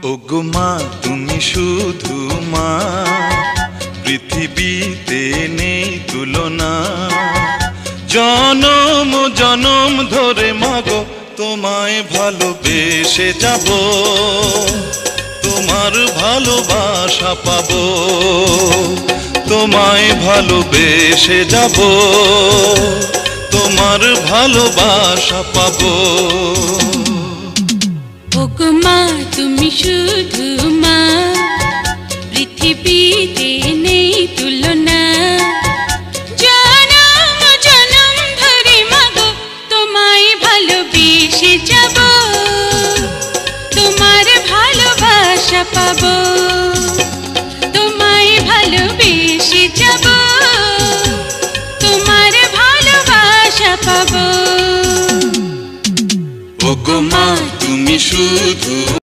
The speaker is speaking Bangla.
ওগো মা তুমি শুধু মা, পৃথিবীতে নেই তুলনা। জনম জনম ধরে মাগো তোমায় ভালোবেসে যাব, তোমার ভালোবাসা পাবো। তোমায় ভালোবেসে যাব, তোমার ভালোবাসা পাবো। ওগো মা তুমি শুধু মা, পৃথিবীতে নেই তুলনা। জনম জনম ধরে মাগো তোমায় ভালোবেসে যাব, তোমার ভালোবাসা পাবো। তোমায় ভালোবেসে যাব, তোমার ভালোবাসা পাবো। ওগো মা তুমি শুধু